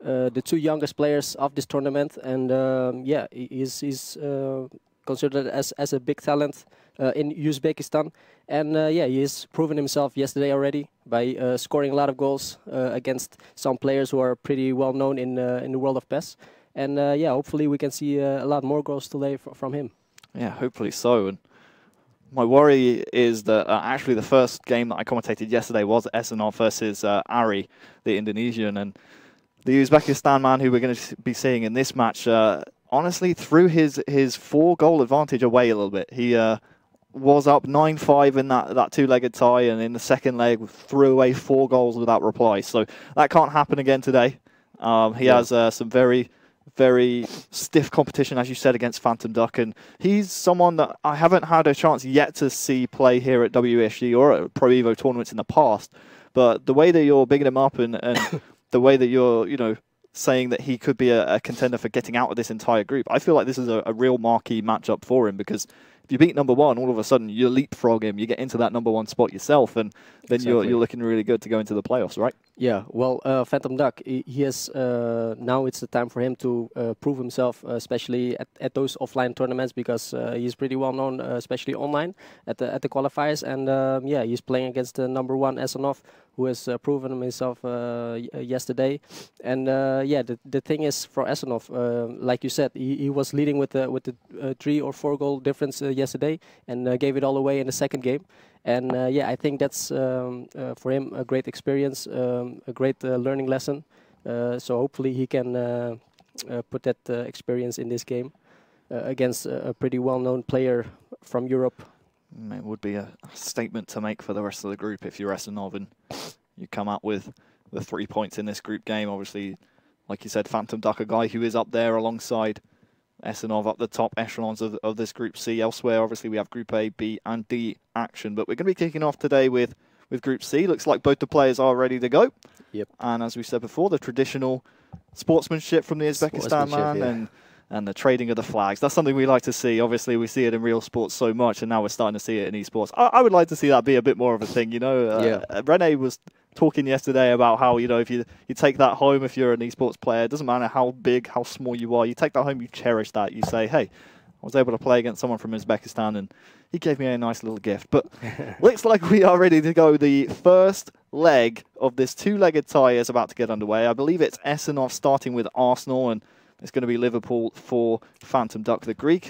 the two youngest players of this tournament, and yeah, he's considered as a big talent in Uzbekistan, and yeah, he's proven himself yesterday already by scoring a lot of goals against some players who are pretty well known in the world of PES, and yeah, hopefully we can see a lot more goals today from him. Yeah, hopefully so. And my worry is that actually the first game that I commentated yesterday was Esanov versus Ari, the Indonesian, and the Uzbekistan man who we're going to be seeing in this match honestly threw his 4-goal advantage away a little bit. He was up 9-5 in that two-legged tie, and in the second leg threw away 4 goals without reply. So that can't happen again today. He has some very stiff competition, as you said, against Phantom Duck, and he's someone that I haven't had a chance yet to see play here at WESG or at Pro Evo tournaments in the past. But the way that you're bigging him up and the way that you're, you know, saying that he could be a contender for getting out of this entire group, I feel like this is a real marquee matchup for him, because if you beat number 1, all of a sudden you leapfrog him, you get into that number 1 spot yourself, and then you're looking really good to go into the playoffs, right? Yeah, well, Phantom Duck, he has now it's the time for him to prove himself, especially at those offline tournaments, because he's pretty well known, especially online at the qualifiers, and yeah, he's playing against the number 1 Esanov, who has proven himself yesterday, and yeah, the thing is for Esanov, like you said, he was leading with the 3 or 4 goal difference yesterday, and gave it all away in the second game. And yeah, I think that's for him a great experience, a great learning lesson. So hopefully he can put that experience in this game against a pretty well-known player from Europe. It would be a statement to make for the rest of the group if you're Esanov and you come out with the 3 points in this group game. Obviously, like you said, Phantom Duck, a guy who is up there alongside Esanov up the top echelons of this Group C. Elsewhere, obviously, we have Group A, B, and D action. But we're going to be kicking off today with Group C. Looks like both the players are ready to go. Yep. And as we said before, the traditional sportsmanship from the Uzbekistan man, yeah, and the trading of the flags. That's something we like to see. Obviously, we see it in real sports so much, and now we're starting to see it in esports. I would like to see that be a bit more of a thing, you know. Yeah. Rene was talking yesterday about how, you know, if you take that home, if you're an esports player, it doesn't matter how big, how small you are, you take that home, you cherish that. You say, hey, I was able to play against someone from Uzbekistan, and he gave me a nice little gift. But looks like we are ready to go. The first leg of this two-legged tie is about to get underway. I believe it's Esanov starting with Arsenal, and it's going to be Liverpool for Phantom Duck, the Greek.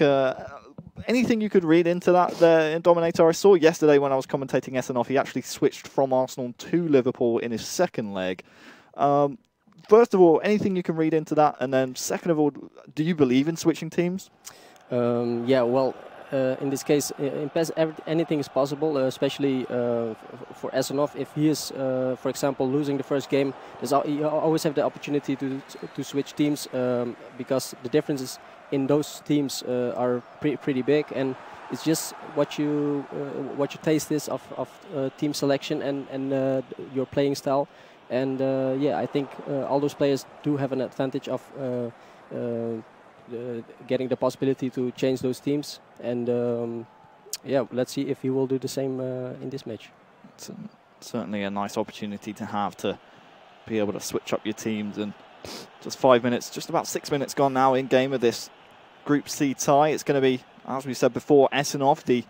Anything you could read into that there in Dominator? I saw yesterday when I was commentating Esanov, he actually switched from Arsenal to Liverpool in his second leg. First of all, anything you can read into that? And then second of all, do you believe in switching teams? Yeah, well, in this case, in PES, anything is possible, especially for Esanov. If he is, for example, losing the first game, you always have the opportunity to switch teams, because the differences in those teams are pretty big, and it's just what you taste is of team selection and your playing style. And yeah, I think all those players do have an advantage of getting the possibility to change those teams, and yeah, let's see if he will do the same in this match. It's certainly a nice opportunity to have, to be able to switch up your teams. And just 5 minutes, just about 6 minutes gone now in game of this Group C tie. It's going to be, as we said before, Esanov, the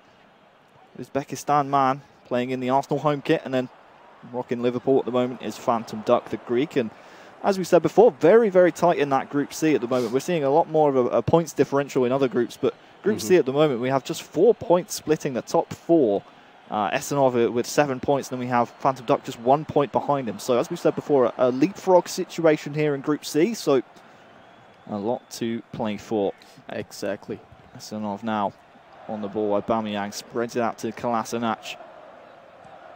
Uzbekistan man, playing in the Arsenal home kit, and then rocking Liverpool at the moment is Phantom Duck, the Greek. And as we said before, very, very tight in that Group C at the moment. We're seeing a lot more of a points differential in other groups, but Group C at the moment, we have just 4 points splitting the top 4. Esanov with 7 points, then we have Phantom Duck just 1 point behind him. So as we said before, a leapfrog situation here in Group C, so a lot to play for. Exactly. Esanov now on the ball. Aubameyang spreads it out to Kolasinac,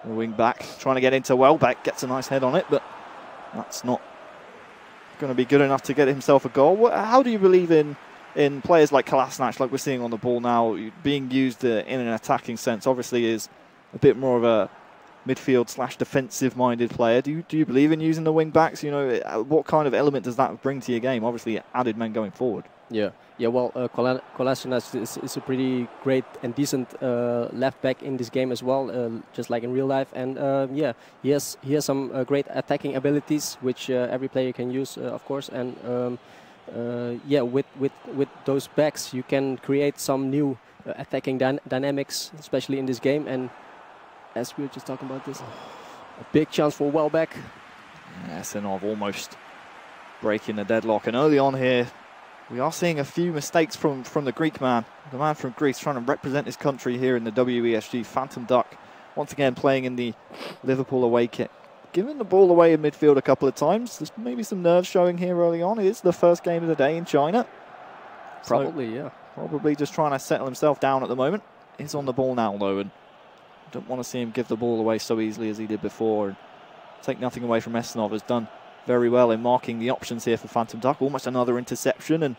the wing back, trying to get into Welbeck, gets a nice head on it, but that's not going to be good enough to get himself a goal. How do you believe in players like Kolasinac, like we're seeing on the ball now, being used in an attacking sense? Obviously is a bit more of a midfield / defensive minded player. Do you believe in using the wing backs? You know, what kind of element does that bring to your game? Obviously added men going forward. Yeah, yeah. Well, Kolasinac is a pretty great and decent left back in this game as well, just like in real life. And yeah, he has some great attacking abilities, which every player can use, of course. And yeah, with those backs, you can create some new attacking dynamics, especially in this game. And as we were just talking about this, a big chance for Welbeck. Esanov almost breaking the deadlock, and early on here we are seeing a few mistakes from the Greek man, the man from Greece trying to represent his country here in the WESG. Phantom Duck once again playing in the Liverpool away kit, giving the ball away in midfield a couple of times. There's maybe some nerves showing here early on. It is the first game of the day in China. Probably, yeah. Probably just trying to settle himself down at the moment. He's on the ball now though, and don't want to see him give the ball away so easily as he did before. And take nothing away from Esanov, has done very well in marking the options here for Phantom Duck. Almost another interception, and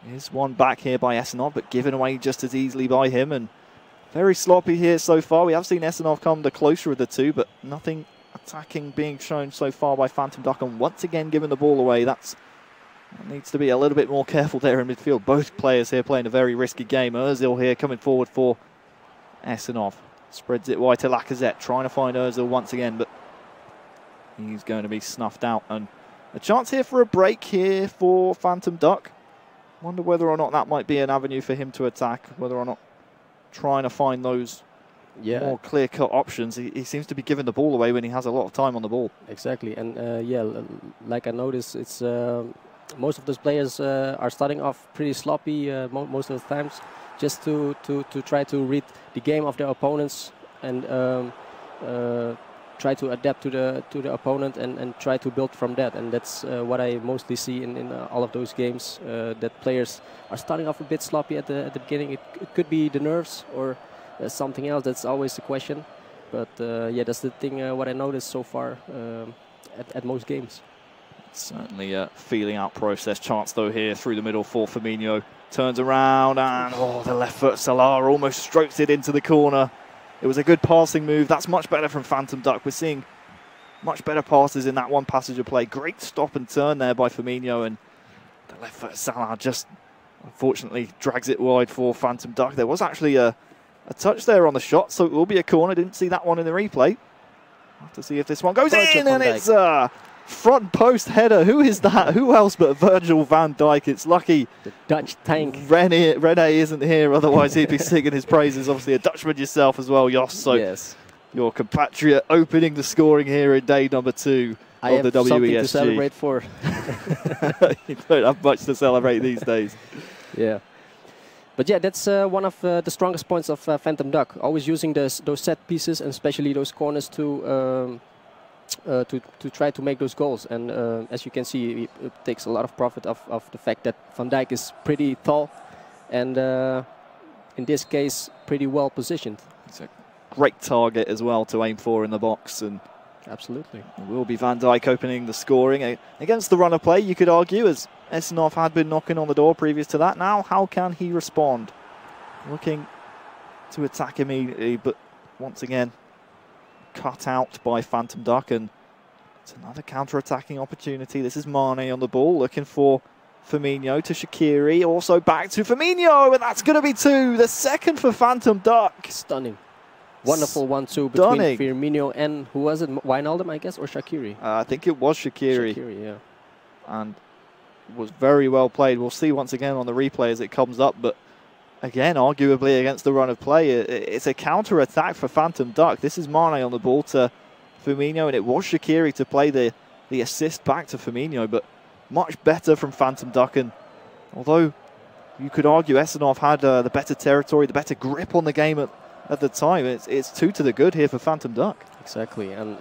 here's one back here by Esanov, but given away just as easily by him. And very sloppy here so far. We have seen Esanov come the closer of the two, but nothing attacking being shown so far by Phantom Duck. And once again given the ball away. That needs to be a little bit more careful there in midfield. Both players here playing a very risky game. Ozil here coming forward for Esanov. Spreads it wide to Lacazette, trying to find Ozil once again, but he's going to be snuffed out. And a chance here for a break here for Phantom Duck. Wonder whether or not that might be an avenue for him to attack, whether or not trying to find those more clear-cut options. He seems to be giving the ball away when he has a lot of time on the ball. Exactly, and yeah, like I noticed, it's most of those players are starting off pretty sloppy most of the times, just to try to read the game of their opponents and try to adapt to the opponent and try to build from that. And that's what I mostly see in all of those games, that players are starting off a bit sloppy at the beginning. It could be the nerves or something else. That's always the question. But yeah, that's the thing what I noticed so far at most games. Certainly a feeling out process. Chance though here through the middle for Firmino. Turns around and the left foot Salah almost strokes it into the corner. It was a good passing move. That's much better from Phantom Duck. We're seeing much better passes in that one passage of play. Great stop and turn there by Firmino, and the left foot Salah just unfortunately drags it wide for Phantom Duck. There was actually a touch there on the shot, so it will be a corner. Didn't see that one in the replay. We'll have to see if this one goes in, and it's a front post header. Who is that? Who else but Virgil van Dijk? It's lucky the Dutch tank Rene isn't here, otherwise he'd be singing his praises. Obviously a Dutchman yourself as well, Jos. So yes, your compatriot opening the scoring here in day number 2 of the WESG. Something to celebrate for. You don't have much to celebrate these days. Yeah. But yeah, that's one of the strongest points of Phantom Duck. Always using those set pieces, and especially those corners to try to make those goals. And as you can see, it takes a lot of profit of the fact that Van Dijk is pretty tall and in this case pretty well positioned. It's a great target as well to aim for in the box, and absolutely it will be Van Dijk opening the scoring against the run of play, you could argue, as Esanov had been knocking on the door previous to that. Now how can he respond? Looking to attack immediately, but once again cut out by Phantom Duck, and it's another counter-attacking opportunity. This is Mane on the ball, looking for Firmino to Shaqiri, also back to Firmino, and that's going to be 2. The second for Phantom Duck. Stunning. Wonderful 1-2 between Firmino and, who was it, Wijnaldum, I guess, or Shaqiri? I think it was Shaqiri. Shaqiri, yeah. And was very well played. We'll see once again on the replay as it comes up, but again, arguably against the run of play, it's a counter-attack for Phantom Duck. This is Mane on the ball to Firmino, and it was Shaqiri to play the assist back to Firmino, but much better from Phantom Duck. And although you could argue Esanov had the better territory, the better grip on the game at the time, it's 2 to the good here for Phantom Duck. Exactly, and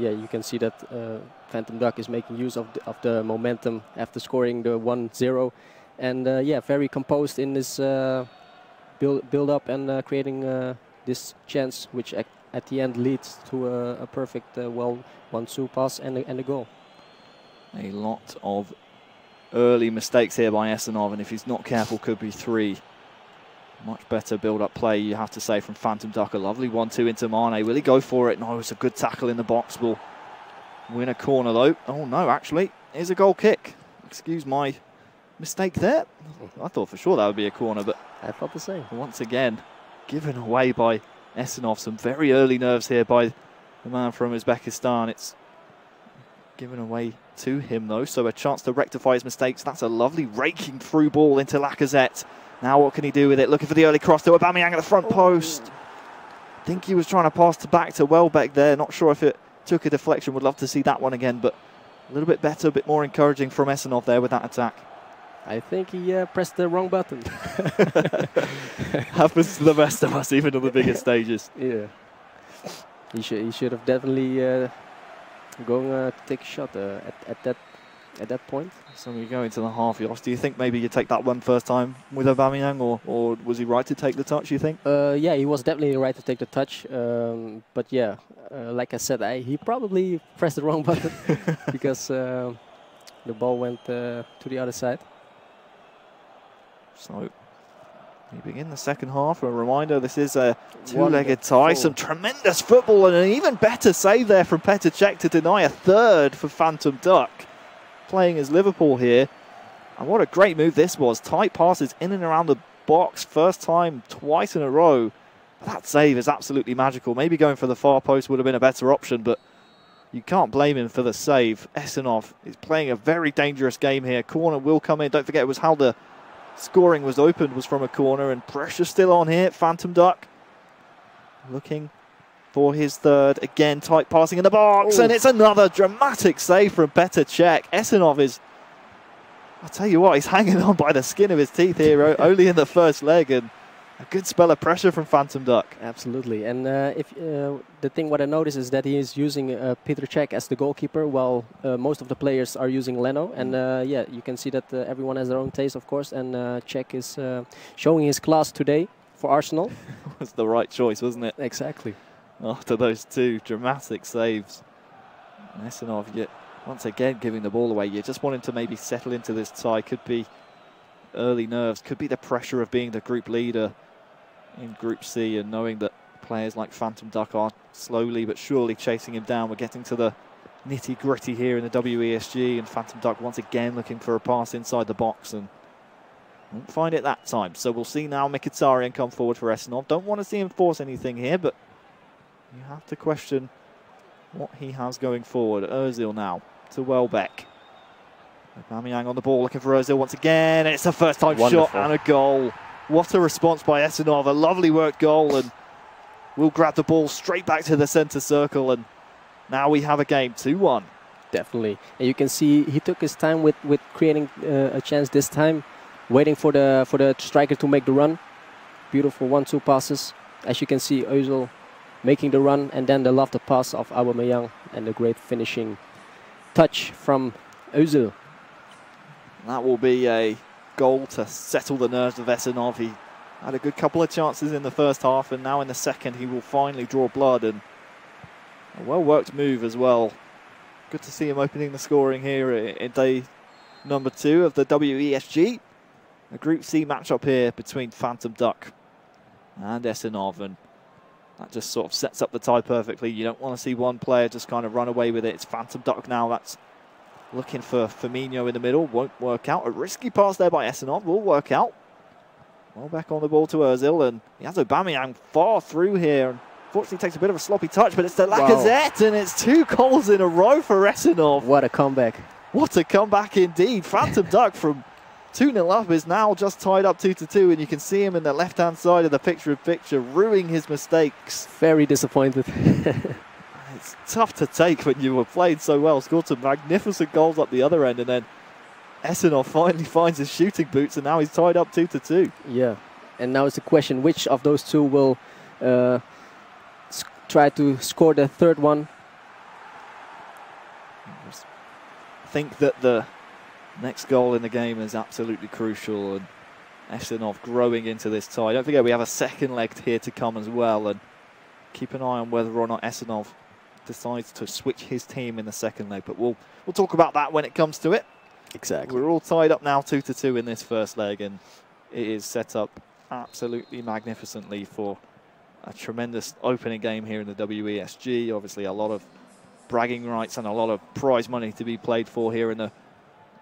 yeah, you can see that Phantom Duck is making use of the momentum after scoring the 1-0, and yeah, very composed in this build up and creating this chance, which at the end leads to a perfect 1-2 pass and a goal. A lot of early mistakes here by Esanov, and if he's not careful, could be 3. Much better build-up play, you have to say, from Phantom Duck. A lovely 1-2 into Mane. Will he go for it? No, it's a good tackle in the box. Will win a corner, though. Oh, no, actually. Here's a goal kick. Excuse my mistake there. I thought for sure that would be a corner, but I thought the same. Once again, given away by Esanov. Some very early nerves here by the man from Uzbekistan. It's given away to him, though, so a chance to rectify his mistakes. That's a lovely raking through ball into Lacazette. Now what can he do with it? Looking for the early cross to Aubameyang at the front post. I think he was trying to pass back to Welbeck there. Not sure if it took a deflection. Would love to see that one again, but a little bit better, a bit more encouraging from Esanov there with that attack. I think he pressed the wrong button. Happens to the best of us, even on the biggest stages. Yeah. He should have definitely going to take a shot at that point. So we go into the half, Jos. Do you think maybe you take that one first time with Aubameyang, or was he right to take the touch, you think? Yeah, he was definitely right to take the touch. But yeah, like I said, he probably pressed the wrong button because the ball went to the other side. So we begin the second half. A reminder, this is a two-legged tie. Some tremendous football and an even better save there from Petr Cech to deny a third for Phantom Duck. Playing as Liverpool here. And what a great move this was. Tight passes in and around the box. First time twice in a row. That save is absolutely magical. Maybe going for the far post would have been a better option, but you can't blame him for the save. Esanov is playing a very dangerous game here. Corner will come in. Don't forget, it was how the scoring was opened, was from a corner, and pressure still on here. Phantom Duck looking for his third. Again, tight passing in the box, and it's another dramatic save from Petr Cech. Esanov is, I'll tell you what, he's hanging on by the skin of his teeth here, only in the first leg, and a good spell of pressure from Phantom Duck. Absolutely, and the thing what I noticed is that he is using Petr Cech as the goalkeeper, while most of the players are using Leno. And yeah, you can see that everyone has their own taste, of course. And Cech is showing his class today for Arsenal. It was the right choice, wasn't it? Exactly. After those two dramatic saves, Esanov yet once again giving the ball away. You just want him to maybe settle into this tie. Could be early nerves, could be the pressure of being the group leader in Group C and knowing that players like Phantom Duck are slowly but surely chasing him down. We're getting to the nitty-gritty here in the WESG, and Phantom Duck once again looking for a pass inside the box and won't find it that time. So we'll see now Mkhitaryan come forward for Esanov. Don't want to see him force anything here, but you have to question what he has going forward. Ozil now to Welbeck. Aubameyang on the ball, looking for Ozil once again. It's a first-time shot and a goal. What a response by Esanov. A lovely worked goal, and we'll grab the ball straight back to the centre circle, and now we have a game 2-1. Definitely. And you can see he took his time with creating a chance this time, waiting for the striker to make the run. Beautiful 1-2 passes. As you can see, Ozil making the run, and then the lofted pass of Aubameyang, and the great finishing touch from Ozil. That will be a goal to settle the nerves of Esanov. He had a good couple of chances in the first half, and now in the second he will finally draw blood, and a well-worked move as well. Good to see him opening the scoring here in day number 2 of the WESG. A Group C matchup here between Phantom Duck and Esanov, and that just sort of sets up the tie perfectly. You don't want to see one player just kind of run away with it. It's Phantom Duck now. That's looking for Firmino in the middle. Won't work out. A risky pass there by Esanov. Will work out. Well, back on the ball to Ozil, and he has Aubameyang far through here. Unfortunately, takes a bit of a sloppy touch, but it's to Lacazette, and it's 2 goals in a row for Esanov. What a comeback. What a comeback indeed. Phantom Duck from 2-0 up is now just tied up 2-2, and you can see him in the left-hand side of the picture-in-picture, ruining his mistakes. Very disappointed. It's tough to take when you were playing so well. Scored some magnificent goals up the other end, and then Esanov finally finds his shooting boots, and now he's tied up 2-2. Yeah, and now it's the question, which of those two will try to score the third one? I think that the next goal in the game is absolutely crucial, and Esanov growing into this tie. Don't forget we have a second leg here to come as well, and keep an eye on whether or not Esanov decides to switch his team in the second leg, but we'll talk about that when it comes to it. Exactly. We're all tied up now 2-2 in this first leg, and it is set up absolutely magnificently for a tremendous opening game here in the WESG. Obviously a lot of bragging rights and a lot of prize money to be played for here in the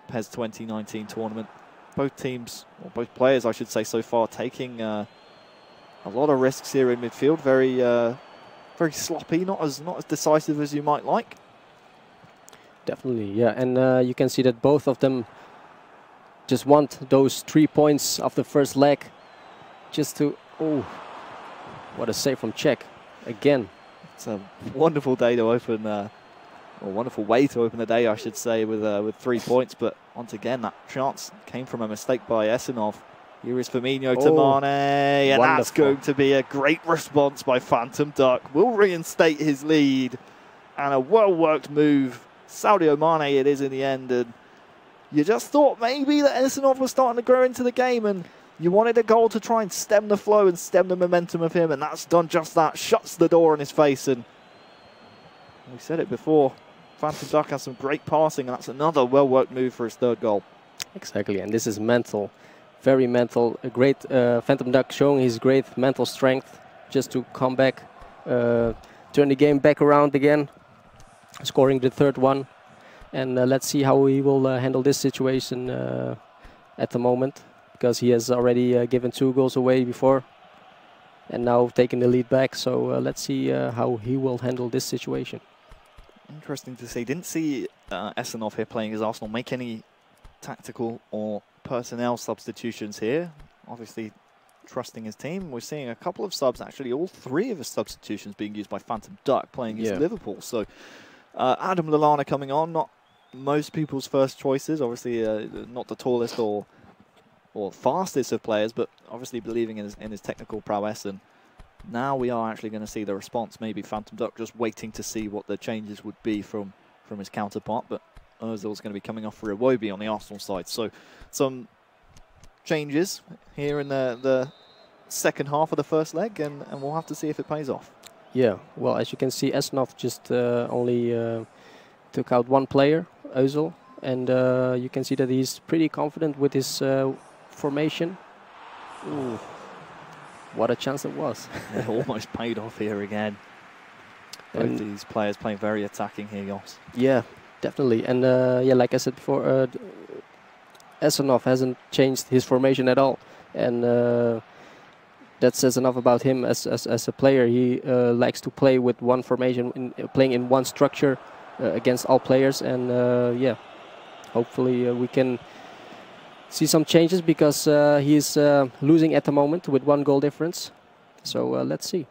PES 2019 tournament. both teams, or both players, I should say, so far taking a lot of risks here in midfield. Very sloppy, not as decisive as you might like. Definitely, yeah. And you can see that both of them just want those 3 points of the first leg, just to. Oh, what a save from Czech again. It's a wonderful day to open. A wonderful way to open the day, I should say, with 3 points. But once again, that chance came from a mistake by Esanov. Here is Firmino to Mane, and wonderful. That's going to be a great response by Phantom Duck. Will reinstate his lead, and a well-worked move. Sadio Mane it is in the end, and you just thought maybe that Esanov was starting to grow into the game, and you wanted a goal to try and stem the flow and stem the momentum of him, and that's done just that. Shuts the door on his face, and we said it before, Phantom Duck has some great passing, and that's another well-worked move for his third goal. Exactly, and this is mental. Very mental. A great Phantom Duck showing his great mental strength just to come back, turn the game back around again, scoring the third one. And let's see how he will handle this situation at the moment, because he has already given 2 goals away before and now taking the lead back. So let's see how he will handle this situation. Interesting to see. Didn't see Esanov here playing as Arsenal make any tactical or personnel substitutions here. Obviously trusting his team. We're seeing a couple of subs, actually all 3 of his substitutions being used by Phantom Duck playing against Liverpool. So Adam Lallana coming on, not most people's first choices, obviously not the tallest or fastest of players, but obviously believing in his technical prowess. And now we are actually going to see the response. Maybe Phantom Duck just waiting to see what the changes would be from his counterpart, but Ozil's going to be coming off for Iwobi on the Arsenal side. So some changes here in the second half of the first leg, and we'll have to see if it pays off. Yeah, well, as you can see, Esanov just only took out 1 player, Ozil, and you can see that he's pretty confident with his formation. Ooh, what a chance it was. It almost paid off here again. Both these players playing very attacking here, Jos. Yeah, definitely. And yeah, like I said before, Esanov hasn't changed his formation at all, and that says enough about him as a player. He likes to play with one formation, playing in one structure against all players, and yeah, hopefully we can see some changes, because he's losing at the moment with 1 goal difference. So let's see.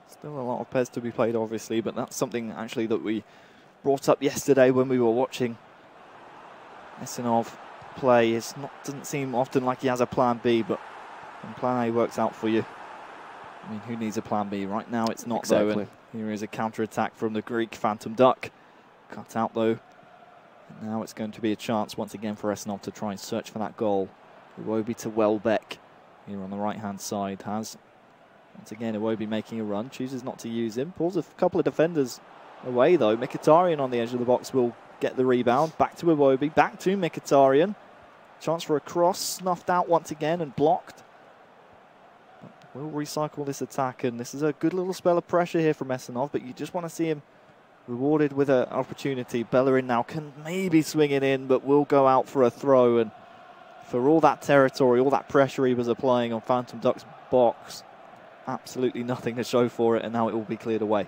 Still a lot of PES to be played, obviously, but that's something actually that we brought up yesterday when we were watching Esanov play. Doesn't seem often like he has a plan B, but when plan A works out for you, I mean, who needs a plan B? Right now it's not, though, and here is a counter-attack from the Greek Phantom Duck. Cut out, though. And now it's going to be a chance once again for Esanov to try and search for that goal. Iwobi to Welbeck here on the right-hand side. Has, once again, Iwobi making a run. Chooses not to use him. Pulls a couple of defenders away, though. Mkhitaryan on the edge of the box will get the rebound. Back to Iwobi. Back to Mkhitaryan. Chance for a cross. Snuffed out once again and blocked. We'll recycle this attack, and this is a good little spell of pressure here from Esanov, but you just want to see him rewarded with an opportunity. Bellerin now can maybe swing it in, but will go out for a throw, and for all that territory, all that pressure he was applying on Phantom Duck's box, absolutely nothing to show for it, and now it will be cleared away.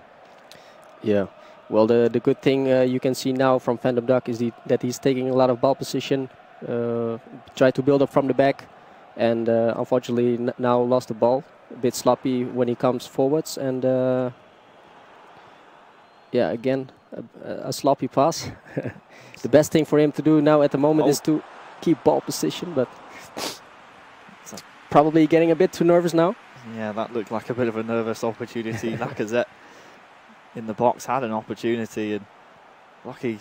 Yeah, well, the good thing you can see now from Phantom Duck is that he's taking a lot of ball position, try to build up from the back, and unfortunately now lost the ball. A bit sloppy when he comes forwards, and yeah, again a sloppy pass. The best thing for him to do now at the moment is to keep ball position, but probably getting a bit too nervous now. Yeah, that looked like a bit of a nervous opportunity. Lacazette in the box had an opportunity, and lucky,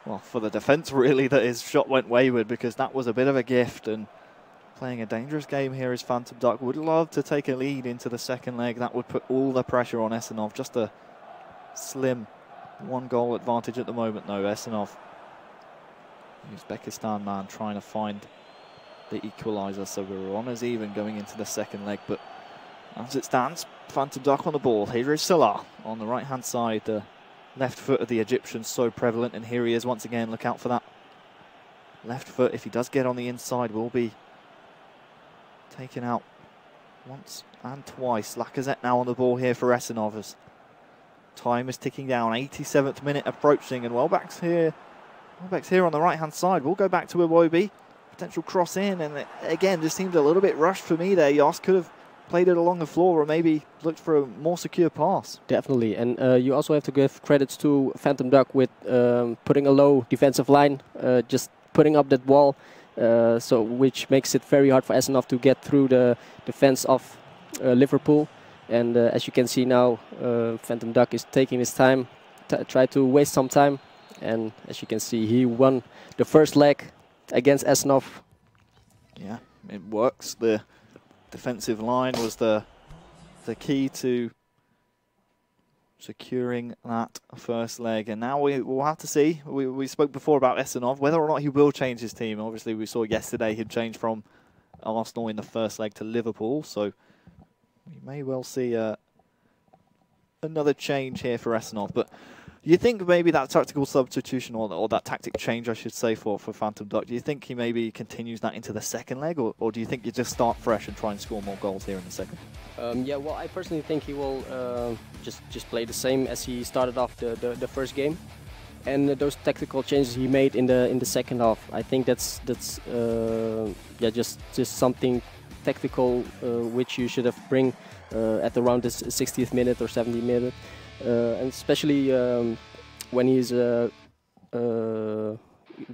well, for the defence really, that his shot went wayward, because that was a bit of a gift. And playing a dangerous game here is Phantom Duck. Would love to take a lead into the second leg. That would put all the pressure on Esanov. Just a slim 1-goal advantage at the moment, though. Esanov, Uzbekistan man, trying to find the equaliser. So we're on as even going into the second leg. But as it stands, Phantom Duck on the ball. Here is Salah on the right-hand side. The left foot of the Egyptians so prevalent. And here he is once again. Look out for that left foot, if he does get on the inside, will be taken out once and twice. Lacazette now on the ball here for Esanov as time is ticking down. 87th minute approaching, and Welbeck's here on the right-hand side. We'll go back to Iwobi. Potential cross in, and again, just seemed a little bit rushed for me there. Jos could have played it along the floor or maybe looked for a more secure pass. Definitely, and you also have to give credits to Phantom Duck with putting a low defensive line, just putting up that wall, so which makes it very hard for Esanov to get through the defense of Liverpool. And as you can see now, Phantom Duck is taking his time, try to waste some time, and as you can see, he won the first leg against Esanov. Yeah, it works. The defensive line was the key to securing that first leg, and now we'll have to see. We spoke before about Esanov, whether or not he will change his team. Obviously, we saw yesterday him change from Arsenal in the first leg to Liverpool, so we may well see another change here for Esanov. But you think maybe that tactical substitution, or that tactic change, I should say, for Phantom Duck, do you think he maybe continues that into the second leg, or do you think you just start fresh and try and score more goals here in the second? Yeah, well, I personally think he will just play the same as he started off the first game, and those tactical changes he made in the second half, I think that's yeah, just something tactical which you should have bring at around the 60th minute or 70th minute. And especially when he's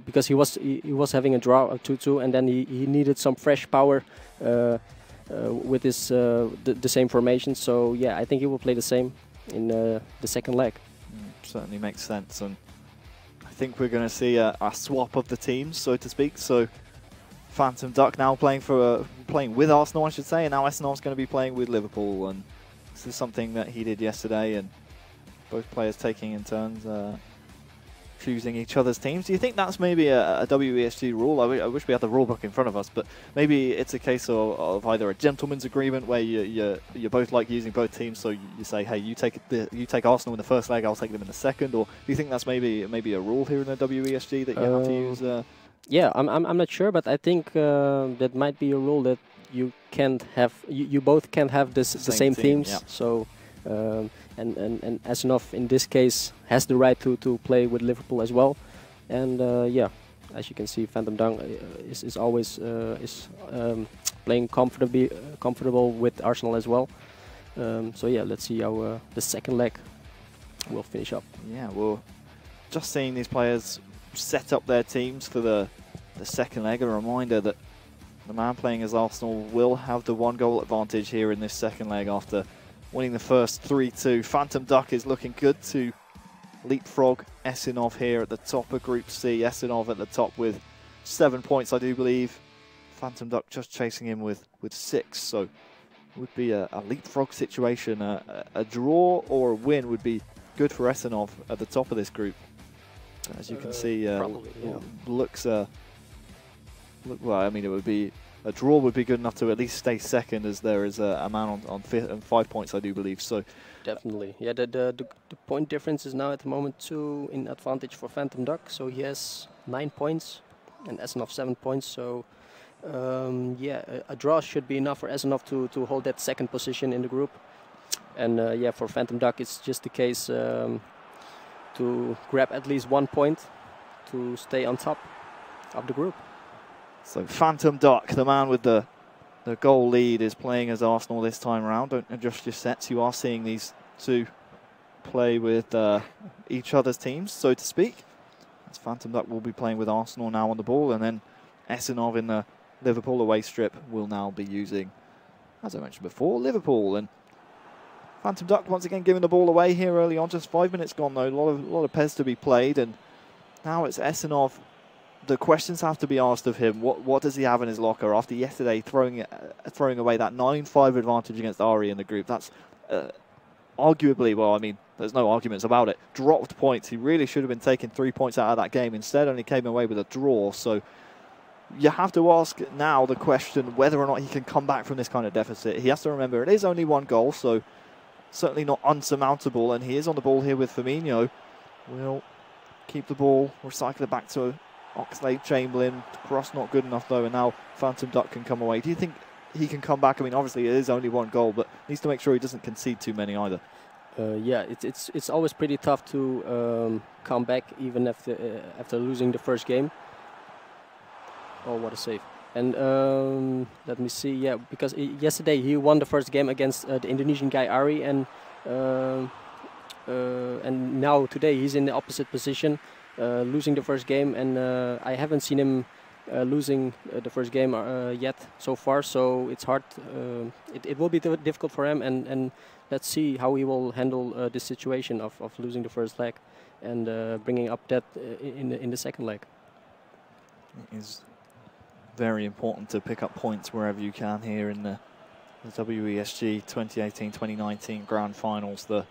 because he was having a draw of 2-2, and then he needed some fresh power with his the same formation. So yeah, I think he will play the same in the second leg. Certainly makes sense, and I think we're going to see a swap of the teams, so to speak. So Phantom Duck now playing with Arsenal, I should say, and now Esanov's going to be playing with Liverpool, and this is something that he did yesterday, and both players taking in turns choosing each other's teams. Do you think that's maybe a WESG rule? I wish we had the rule book in front of us, but maybe it's a case of either a gentleman's agreement where you both like using both teams, so you say, hey, you take Arsenal in the first leg, I'll take them in the second, or do you think that's maybe a rule here in the WESG that you have to use? Yeah, I'm not sure, but I think that might be a rule that you can't have you both can't have the same teams. Yeah. So and Esanov in this case has the right to play with Liverpool as well, and yeah, as you can see, Phantom Duck is always playing comfortable with Arsenal as well. So yeah, let's see how the second leg will finish up. Yeah, well, just seeing these players set up their teams for the second leg. A reminder that the man playing as Arsenal will have the 1-goal advantage here in this second leg after winning the first 3-2. Phantom Duck is looking good to leapfrog Esanov here at the top of Group C. Esanov at the top with 7 points, I do believe. Phantom Duck just chasing him with 6, so it would be a leapfrog situation. A draw or a win would be good for Esanov at the top of this group. As you can see, probably, yeah. Well, I mean, it would be a draw would be good enough to at least stay second, as there is a man on 5 points, I do believe. So definitely, yeah. The point difference is now at the moment 2 in advantage for Phantom Duck. So he has 9 points, and Esanov 7 points. So yeah, a draw should be enough for Esanov to hold that second position in the group. And yeah, for Phantom Duck, it's just the case to grab at least 1 point to stay on top of the group. So Phantom Duck, the man with the goal lead, is playing as Arsenal this time around. Don't adjust your sets. You are seeing these two play with each other's teams, so to speak. As Phantom Duck will be playing with Arsenal now on the ball, and then Esanov in the Liverpool away strip will now be using, as I mentioned before, Liverpool. And Phantom Duck once again giving the ball away here early on. Just 5 minutes gone though. A lot of PES to be played, and now it's Esanov. The questions have to be asked of him. What does he have in his locker after yesterday throwing away that 9-5 advantage against Ari in the group? That's arguably, well, I mean, there's no arguments about it, dropped points. He really should have been taking 3 points out of that game. Instead, only came away with a draw. So you have to ask now the question whether or not he can come back from this kind of deficit. He has to remember it is only 1 goal, so certainly not unsurmountable. And he is on the ball here with Firmino. We'll keep the ball, recycle it back to Oxlade-Chamberlain, cross not good enough though, and now Phantom Duck can come away. Do you think he can come back? I mean, obviously it is only one goal, but needs to make sure he doesn't concede too many either. Yeah, it's always pretty tough to come back even after losing the first game. Oh, what a save! And let me see. Yeah, because yesterday he won the first game against the Indonesian guy Ari, and now today he's in the opposite position, losing the first game, and I haven't seen him losing the first game yet so far. So it's hard. It will be difficult for him, and let's see how he will handle this situation of losing the first leg and bringing up that in the second leg. It is very important to pick up points wherever you can here in the WESG 2018-2019 Grand Finals. The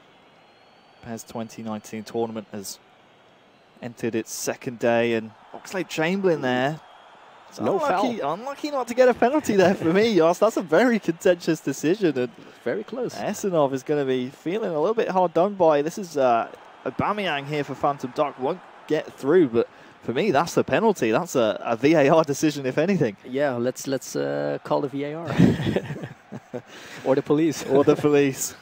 PES 2019 tournament has entered its second day, and Oxlade-Chamberlain there. No foul. Unlucky not to get a penalty there for me, Jos. That's a very contentious decision, and very close. Esanov is going to be feeling a little bit hard done by. This is Aubameyang here for Phantom Duck. Won't get through, but for me, that's the penalty. That's a VAR decision, if anything. Yeah, let's call the VAR or the police. Or the police.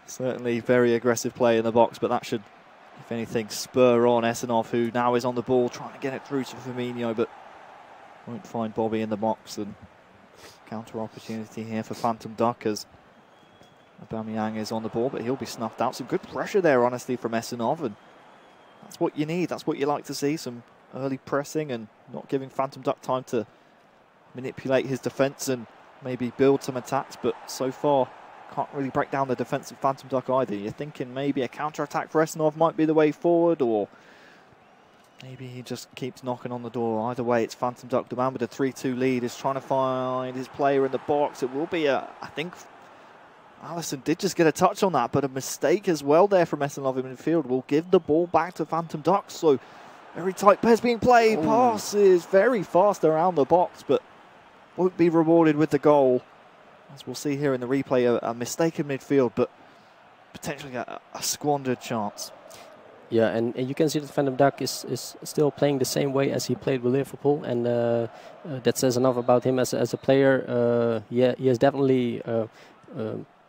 Certainly very aggressive play in the box, but that should, if anything, spur on Esanov, who now is on the ball, trying to get it through to Firmino, but won't find Bobby in the box. And counter opportunity here for Phantom Duck as Aubameyang is on the ball, but he'll be snuffed out. Some good pressure there, honestly, from Esanov, and that's what you need. That's what you like to see. Some early pressing and not giving Phantom Duck time to manipulate his defence and maybe build some attacks, but so far can't really break down the defence of Phantom Duck either. You're thinking maybe a counter-attack for Esanov might be the way forward, or maybe he just keeps knocking on the door. Either way, it's Phantom Duck. The man with a 3-2 lead is trying to find his player in the box. It will be I think Alisson did just get a touch on that, but a mistake as well there from Esanov in midfield will give the ball back to Phantom Duck. So very tight pass being played. Oh. Pass is very fast around the box, but won't be rewarded with the goal. As we'll see here in the replay, a mistake in midfield, but potentially a squandered chance. Yeah, and you can see that Phantom Duck is still playing the same way as he played with Liverpool, and that says enough about him as a player. Yeah, he has definitely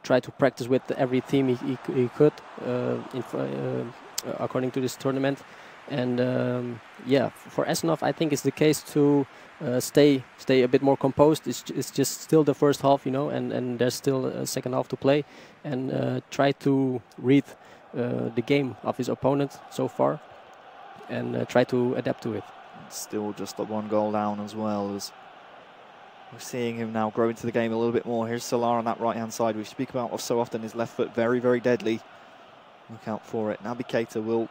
tried to practice with every team he could according to this tournament. And yeah, for Esanov, I think it's the case to stay a bit more composed. It's just still the first half, you know, and there's still a second half to play, and try to read the game of his opponent so far, and try to adapt to it. Still just the one goal down as well, as we're seeing him now grow into the game a little bit more. Here's Solar on that right-hand side. We speak about so often his left foot very, very deadly. Look out for it. Naby Keita will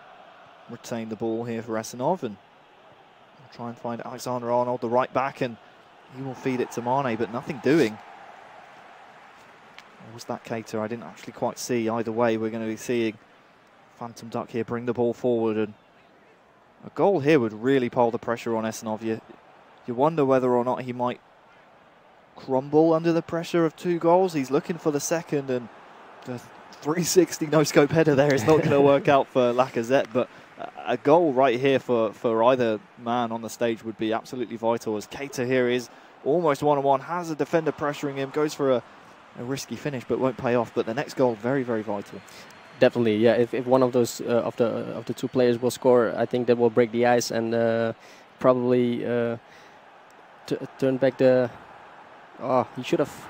retain the ball here for Esanov, and we'll try and find Alexander-Arnold, the right back, and he will feed it to Mane, but nothing doing. Or was that Keita? I didn't actually quite see. Either way, we're going to be seeing Phantom Duck here bring the ball forward, and a goal here would really pile the pressure on Esanov. You wonder whether or not he might crumble under the pressure of 2 goals. He's looking for the second, and the 360 no-scope header there is not going to work out for Lacazette, but a goal right here for either man on the stage would be absolutely vital, as Keita here is almost one-on-one, has a defender pressuring him, goes for a risky finish but won't pay off. But the next goal, very, very vital. Definitely, yeah. If one of those of the 2 players will score, I think that will break the ice and probably turn back the... Oh, he should have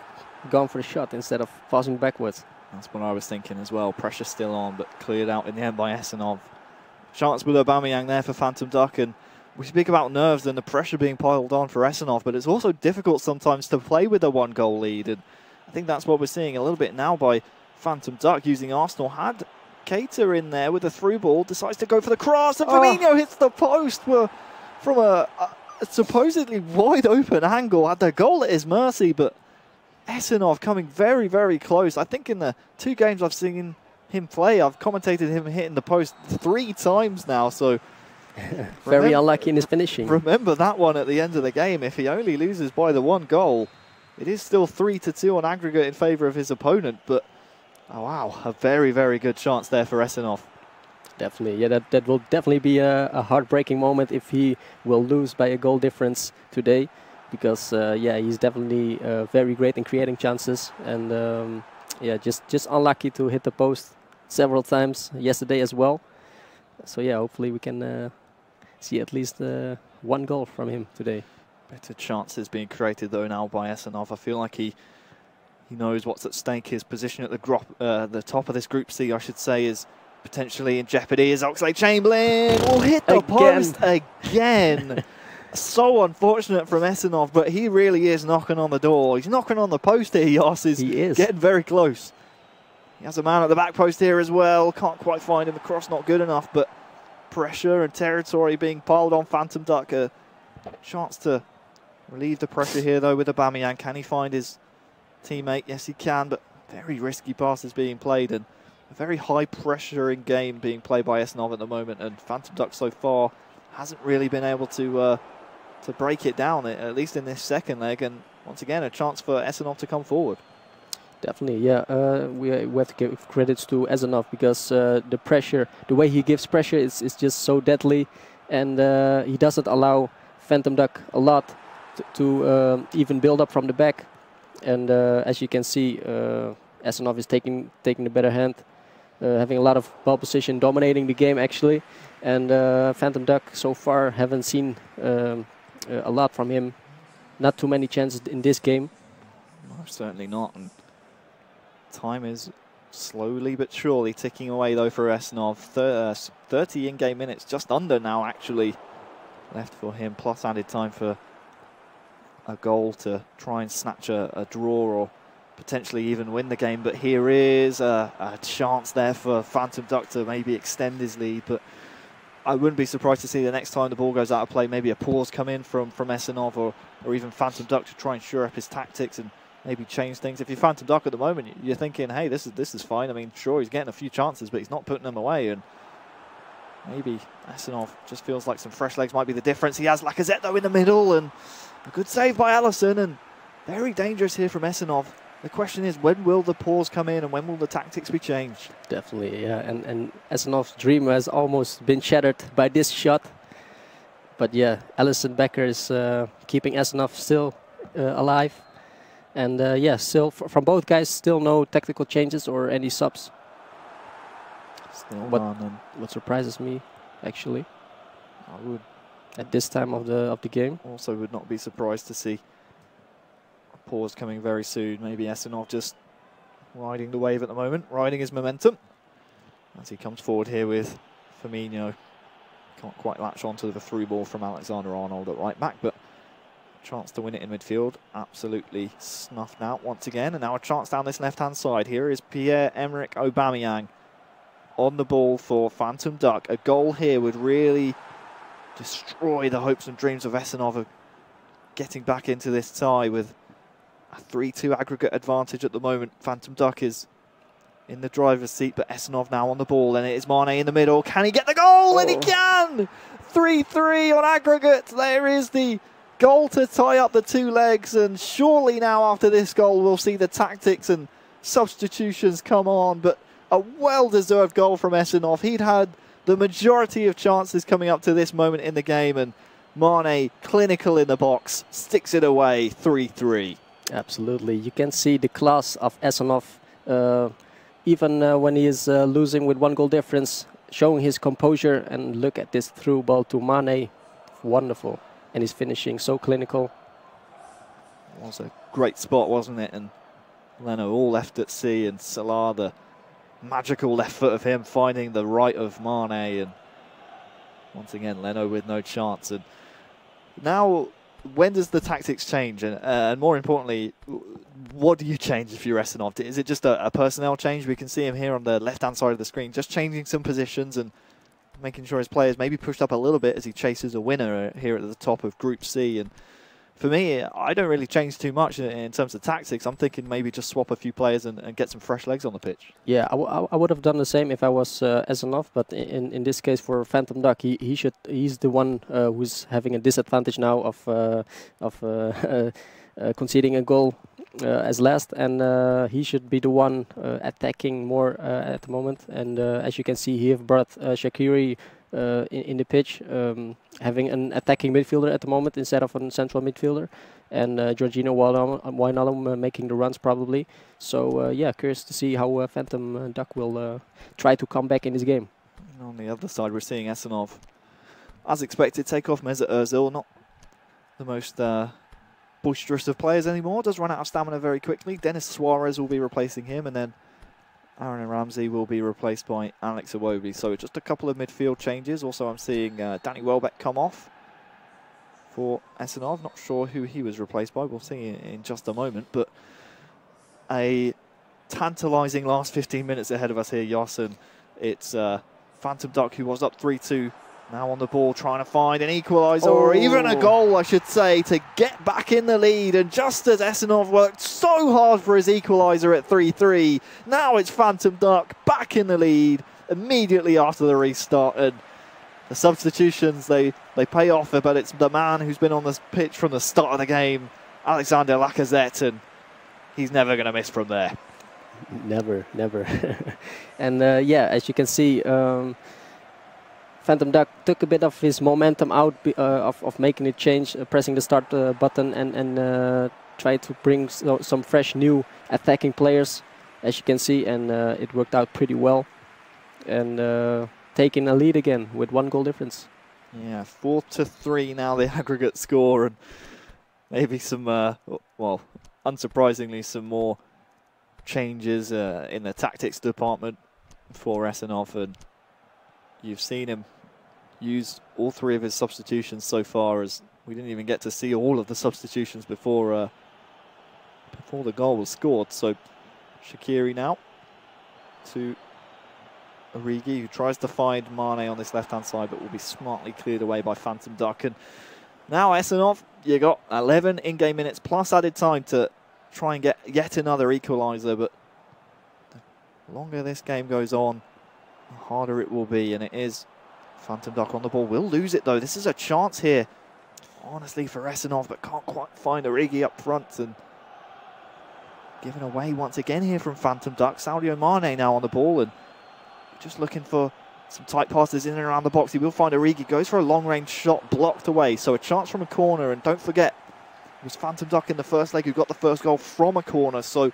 gone for the shot instead of passing backwards. That's what I was thinking as well. Pressure still on, but cleared out in the end by Esanov. Chance with Aubameyang there for Phantom Duck, and we speak about nerves and the pressure being piled on for Esanov, but it's also difficult sometimes to play with a 1-goal lead, and I think that's what we're seeing a little bit now by Phantom Duck using Arsenal. Had Keita in there with a through ball, decides to go for the cross, and Firmino hits the post from a supposedly wide open angle. Had the goal at his mercy, but Esanov coming very, very close. I think in the 2 games I've seen him play, I've commentated him hitting the post 3 times now, so very unlucky in his finishing. Remember that one at the end of the game. If he only loses by the 1 goal, it is still 3-2 on aggregate in favour of his opponent, but oh wow, a very, very good chance there for Esanov. Definitely, yeah, that will definitely be a heartbreaking moment if he will lose by a goal difference today, because yeah, he's definitely very great in creating chances, and yeah, just unlucky to hit the post several times yesterday as well. So yeah, hopefully we can see at least one goal from him today. Better chances being created though now by Esanov. I feel like he knows what's at stake. His position at the top of this Group C, I should say, is potentially in jeopardy. As Oxlade-Chamberlain will hit the post again. So unfortunate from Esanov, but he really is knocking on the door. He's knocking on the post here. Yas is getting very close. He has a man at the back post here as well. Can't quite find him. The cross not good enough, but pressure and territory being piled on Phantom Duck. A chance to relieve the pressure here though with Aubameyang. Can he find his teammate? Yes, he can, but very risky passes being played and a very high pressuring game being played by Esanov at the moment. And Phantom Duck so far hasn't really been able to break it down, at least in this second leg. And once again, a chance for Esanov to come forward. Definitely, yeah. We have to give credits to Esanov because the pressure, the way he gives pressure is just so deadly, and he doesn't allow Phantom Duck a lot to even build up from the back. And as you can see, Esanov is taking the better hand, having a lot of ball position, dominating the game actually. And Phantom Duck so far haven't seen a lot from him. Not too many chances in this game. No, certainly not. And time is slowly but surely ticking away though for Esanov. 30 in-game minutes, just under now actually left for him, plus added time for a goal to try and snatch a draw or potentially even win the game. But here is a chance there for Phantom Duck to maybe extend his lead. But I wouldn't be surprised to see the next time the ball goes out of play, maybe a pause come in from Esanov or even Phantom Duck to try and shore up his tactics and maybe change things. If you're Phantom Duck at the moment, you're thinking, hey, this is fine. I mean, sure, he's getting a few chances, but he's not putting them away. And maybe Esanov just feels like some fresh legs might be the difference. He has Lacazette, though, in the middle, and a good save by Allison, and very dangerous here from Esanov. The question is, when will the pause come in and when will the tactics be changed? Definitely, yeah. And Esanov's dream has almost been shattered by this shot. But yeah, Alison Becker is keeping Esanov still alive. And yeah, still from both guys, still no tactical changes or any subs. Still none. What surprises me, actually, I would at this time of the game. Also, would not be surprised to see a pause coming very soon. Maybe Esanov just riding the wave at the moment, riding his momentum as he comes forward here with Firmino. Can't quite latch onto the through ball from Alexander-Arnold at right back, but chance to win it in midfield, absolutely snuffed out once again. And now a chance down this left-hand side. Here is Pierre-Emerick Aubameyang on the ball for Phantom Duck. A goal here would really destroy the hopes and dreams of Esanov of getting back into this tie with a 3-2 aggregate advantage at the moment. Phantom Duck is in the driver's seat, but Esanov now on the ball, and it is Mane in the middle. Can he get the goal? And he can! 3-3 on aggregate. There is the goal to tie up the two legs, and surely now after this goal we'll see the tactics and substitutions come on. But a well-deserved goal from Esanov. He'd had the majority of chances coming up to this moment in the game, and Mane, clinical in the box, sticks it away. 3-3. Absolutely. You can see the class of Esanov, even when he is losing with 1 goal difference, showing his composure. And look at this through ball to Mane. Wonderful. And he's finishing so clinical. It was a great spot, wasn't it? And Leno all left at sea, and Salah, the magical left foot of him, finding the right of Mane. And once again, Leno with no chance. And now, when does the tactics change? And more importantly, what do you change if you're Esanov? Is it just a personnel change? We can see him here on the left-hand side of the screen, just changing some positions and making sure his players maybe pushed up a little bit as he chases a winner here at the top of Group C. And for me, I don't really change too much in terms of tactics. I'm thinking maybe just swap a few players and get some fresh legs on the pitch. Yeah, I would have done the same if I was Esanov, but in this case for Phantom Duck, he's the one who's having a disadvantage now of conceding a goal as last, and he should be the one attacking more at the moment. And as you can see, he have brought Shaqiri in the pitch, having an attacking midfielder at the moment instead of a central midfielder, and Georgino Wijnaldum making the runs probably. So yeah, curious to see how Phantom Duck will try to come back in this game. And on the other side, we're seeing Esanov, as expected, take off Mesut Ozil, not the most boisterous of players anymore, does run out of stamina very quickly. Dennis Suarez will be replacing him, and then Aaron Ramsey will be replaced by Alex Iwobi. So just a couple of midfield changes. Also, I'm seeing Danny Welbeck come off for Esanov. Not sure who he was replaced by. We'll see in just a moment. But a tantalising last 15 minutes ahead of us here, Jos. And it's Phantom Duck, who was up 3-2, now on the ball, trying to find an equaliser, or even a goal, I should say, to get back in the lead. And just as Esanov worked so hard for his equaliser at 3-3, now it's Phantom Duck back in the lead immediately after the restart. And the substitutions, they pay off, but it's the man who's been on the pitch from the start of the game, Alexander Lacazette, and he's never going to miss from there. Never. And yeah, as you can see, Phantom Duck took a bit of his momentum out of making a change, pressing the start button, and tried to bring some fresh new attacking players, as you can see, and it worked out pretty well. And taking a lead again with 1 goal difference. Yeah, 4-3 now the aggregate score, and maybe some, well, unsurprisingly, some more changes in the tactics department for Esanov, and you've seen him use all 3 of his substitutions so far, as we didn't even get to see all of the substitutions before the goal was scored. So Shaqiri now to Origi, who tries to find Mane on this left-hand side, but will be smartly cleared away by Phantom Duck. And now Esanov, you got 11 in-game minutes plus added time to try and get yet another equaliser, but the longer this game goes on, the harder it will be, and it is Phantom Duck on the ball. Will lose it though. This is a chance here, honestly, for Esanov, but can't quite find Origi up front, and given away once again here from Phantom Duck. Sadio Mane now on the ball, and just looking for some tight passes in and around the box. He will find Origi, goes for a long-range shot, blocked away. So a chance from a corner, and don't forget, it was Phantom Duck in the first leg who got the first goal from a corner. So you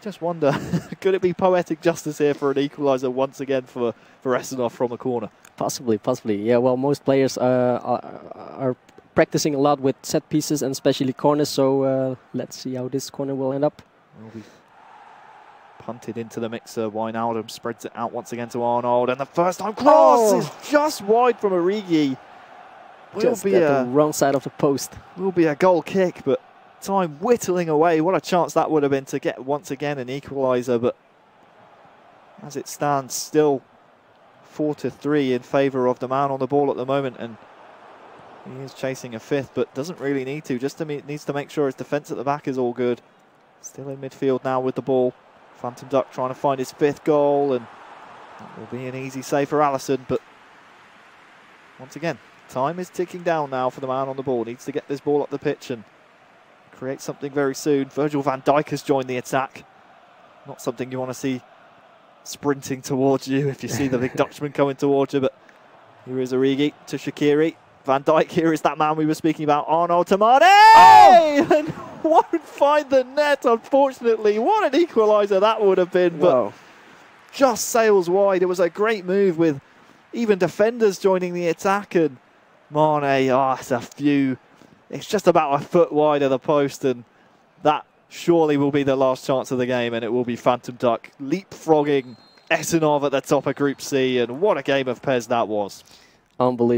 just wonder, could it be poetic justice here for an equaliser once again for Esanov from a corner? Possibly. Yeah, well, most players are practicing a lot with set pieces and especially corners. So let's see how this corner will end up. Will be punted into the mixer. Wijnaldum spreads it out once again to Arnold, and the first time cross is just wide from Origi. Just at the wrong side of the post. Will be a goal kick, but time whittling away. What a chance that would have been to get once again an equaliser, but as it stands, still 4-3 in favour of the man on the ball at the moment, and he is chasing a 5th, but doesn't really need to. Just needs to make sure his defence at the back is all good. Still in midfield now with the ball. Phantom Duck trying to find his 5th goal, and that will be an easy save for Alisson, but once again, time is ticking down now for the man on the ball. Needs to get this ball up the pitch and create something very soon. Virgil van Dijk has joined the attack. Not something you want to see sprinting towards you if you see the big Dutchman coming towards you, but here is Origi to Shaqiri. Van Dijk, here is that man we were speaking about, Arnold to Mane! Oh! And won't find the net, unfortunately. What an equaliser that would have been, but just sails wide. It was a great move with even defenders joining the attack, and Mane, it's just about a foot wide of the post, and that surely will be the last chance of the game, and it will be Phantom Duck leapfrogging Esanov at the top of Group C, and what a game of PES that was. Unbelievable.